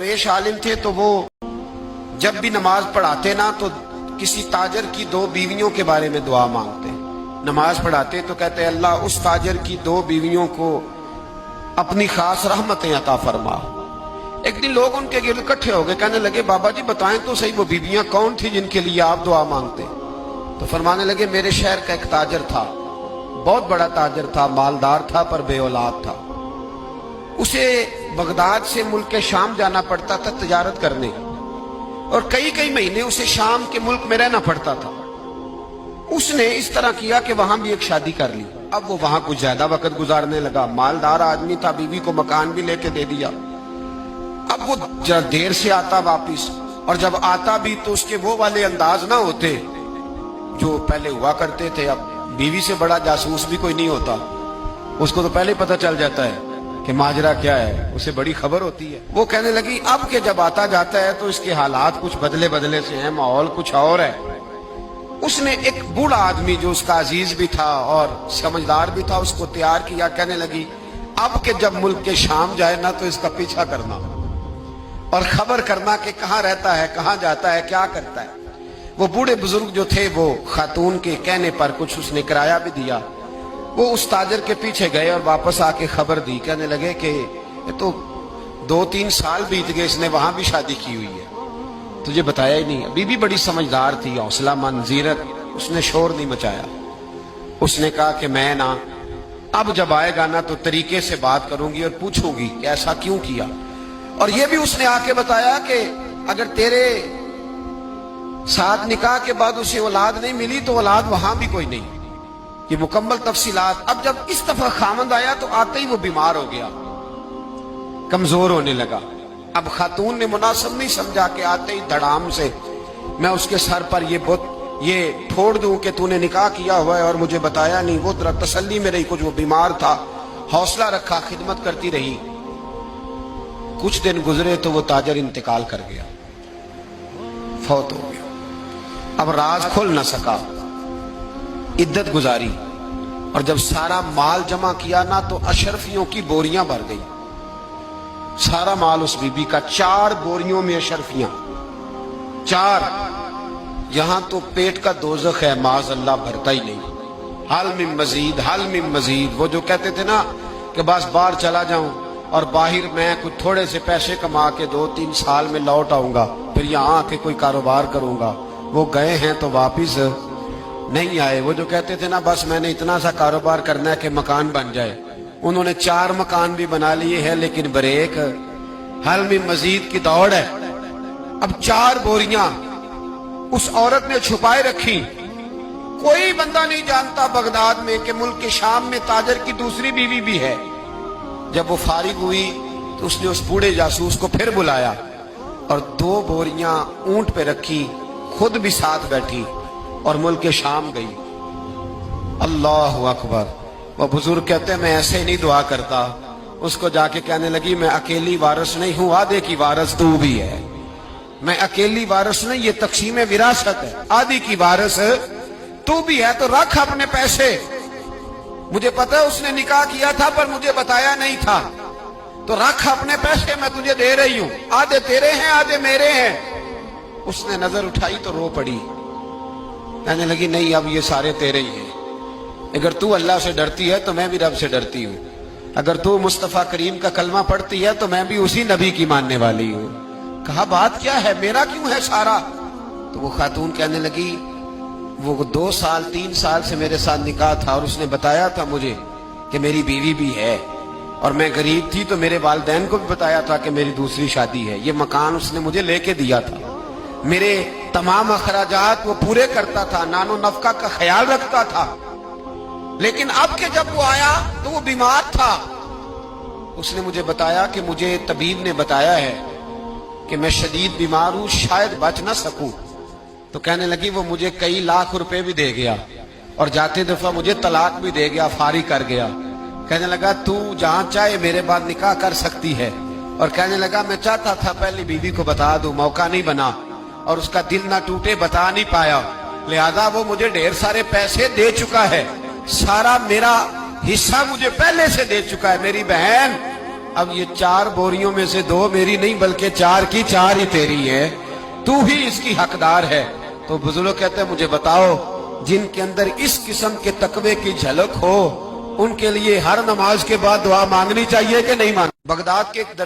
पेश आलिम थे तो वो जब भी नमाज पढ़ाते ना तो किसी ताजर की दो बीवियों के बारे में दुआ मांगते। नमाज पढ़ाते तो कहते अल्लाह उस ताजर की दो बीवियों को अपनी खास रहमतें अता फरमा। एक दिन लोग उनके गिर्द इकट्ठे हो गए, कहने लगे बाबा जी बताएं तो सही वो बीवियां कौन थी जिनके लिए आप दुआ मांगते। तो फरमाने लगे मेरे शहर का एक ताजर था, बहुत बड़ा ताजर था, मालदार था पर बे औलाद था। उसे बगदाद से मुल्क शाम जाना पड़ता था तिजारत करने, और कई कई महीने उसे शाम के मुल्क में रहना पड़ता था। उसने इस तरह किया कि वहां भी एक शादी कर ली। अब वो वहां कुछ ज्यादा वक्त गुजारने लगा, मालदार आदमी था, बीवी को मकान भी लेके दे दिया। अब वो जरा देर से आता वापिस, और जब आता भी तो उसके वो वाले अंदाज ना होते जो पहले हुआ करते थे। अब बीवी से बड़ा जासूस भी कोई नहीं होता, उसको तो पहले पता चल जाता है कि माजरा क्या है, उसे बड़ी खबर होती है। वो कहने लगी अब के जब आता जाता है तो इसके हालात कुछ बदले बदले से हैं, माहौल कुछ और है। उसने एक बूढ़ा आदमी जो उसका अजीज भी था और समझदार भी था उसको तैयार किया। कहने लगी अब के जब मुल्क के शाम जाए ना तो इसका पीछा करना और खबर करना कि कहाँ रहता है, कहाँ जाता है, क्या करता है। वो बूढ़े बुजुर्ग जो थे वो खातून के कहने पर कुछ उसने किराया भी दिया। वो उस ताजर के पीछे गए और वापस आके खबर दी। कहने लगे कि ये तो 2-3 साल बीत गए, इसने वहां भी शादी की हुई है, तुझे बताया ही नहीं। बीबी बड़ी समझदार थी, हौसलामंद, जीरत, उसने शोर नहीं मचाया। उसने कहा कि मैं ना अब जब आएगा ना तो तरीके से बात करूंगी और पूछूंगी कि ऐसा क्यों किया। और ये भी उसने आके बताया कि अगर तेरे साथ निकाह के बाद उसे औलाद नहीं मिली तो औलाद वहां भी कोई नहीं। ये मुकम्मल तफसीलात। अब जब इस दफा खामंद आया तो आते ही वो बीमार हो गया, कमजोर होने लगा। अब खातून ने मुनासिब नहीं समझा कि आते ही धड़ाम से मैं उसके सर पर ये फोड़ दूं कि तूने निकाह किया हुआ है और मुझे बताया नहीं। वो तरह तसल्ली में रही, कुछ वो बीमार था, हौसला रखा, खिदमत करती रही। कुछ दिन गुजरे तो वो ताजर इंतकाल कर गया, फौत हो गया। अब राज खुल न सका, इद्दत गुजारी, और जब सारा माल जमा किया ना तो अशरफियों की बोरियां भर गई। सारा माल उस बीबी का, 4 बोरियों में अशरफियां, 4। यहां तो पेट का दोज़ख है, माज़ अल्लाह भरता ही नहीं। हाल में मजीद, हाल में मजीद। वो जो कहते थे ना कि बस बाहर चला जाऊं और बाहर मैं कुछ थोड़े से पैसे कमा के 2-3 साल में लौट आऊंगा, फिर यहां आके कोई कारोबार करूंगा, वो गए हैं तो वापिस नहीं आए। वो जो कहते थे ना बस मैंने इतना सा कारोबार करना है कि मकान बन जाए, उन्होंने 4 मकान भी बना लिए हैं, लेकिन ब्रेक, हल में मजीद की दौड़ है। अब 4 बोरियां उस औरत ने छुपाए रखी। कोई बंदा नहीं जानता बगदाद में कि मुल्क के शाम में ताजर की दूसरी बीवी भी है। जब वो फारिग हुई तो उसने उस बूढ़े जासूस को फिर बुलाया और 2 बोरियां ऊंट पे रखी, खुद भी साथ बैठी और मुल्क के शाम गई। अल्लाह अकबर। वो बुजुर्ग कहते हैं मैं ऐसे नहीं दुआ करता। उसको जाके कहने लगी मैं अकेली वारिस नहीं हूं, आधे की वारिस तू भी है। मैं अकेली वारिस नहीं, ये तकसीम विरासत है, आधी की वारिस तू भी है। तो रख अपने पैसे, मुझे पता है उसने निकाह किया था पर मुझे बताया नहीं था, तो रख अपने पैसे, मैं तुझे दे रही हूं, आधे तेरे हैं आधे मेरे हैं। उसने नजर उठाई तो रो पड़ी, कहने लगी नहीं अब ये सारे तेरे ही हैं। अगर तू अल्लाह से डरती है तो मैं भी रब से डरती हूँ। अगर तू मुस्तफा करीम का कलमा पढ़ती है तो मैं भी उसी नबी की मानने वाली हूँ। कहा बात क्या है, मेरा क्यों है सारा। तो वो खातून कहने लगी वो 2 साल 3 साल से मेरे साथ निकाह था और उसने बताया था मुझे कि मेरी बीवी भी है, और मैं गरीब थी तो मेरे वालिदैन को भी बताया था कि मेरी दूसरी शादी है। ये मकान उसने मुझे लेके दिया था, मेरे तमाम अखराजात वो पूरे करता था, नानो नफका का ख्याल रखता था। लेकिन अब के जब वो आया तो वो बीमार था। उसने मुझे बताया कि मुझे तबीब ने बताया है कि मैं शदीद बीमार हूं, शायद बच ना सकूं। तो कहने लगी वो मुझे कई लाख रुपए भी दे गया और जाते दफा मुझे तलाक भी दे गया, फारी कर गया। कहने लगा तू जहां चाहे मेरे बाद निकाह कर सकती है। और कहने लगा मैं चाहता था पहले बीवी को बता दूं, मौका नहीं बना और उसका दिल ना टूटे, बता नहीं पाया, लिहाजा वो मुझे ढेर सारे पैसे दे चुका है, सारा मेरा हिस्सा मुझे पहले से दे चुका है। मेरी बहन اب یہ 4 बोरियों में से 2 मेरी नहीं बल्कि 4 की 4 ही तेरी है, तू ही इसकी हकदार है। तो बुजुर्ग कहते हैं मुझे बताओ, जिनके अंदर इस किस्म के तकवे की झलक हो उनके लिए हर नमाज के बाद दुआ मांगनी चाहिए कि नहीं मांगनी? बगदाद के एक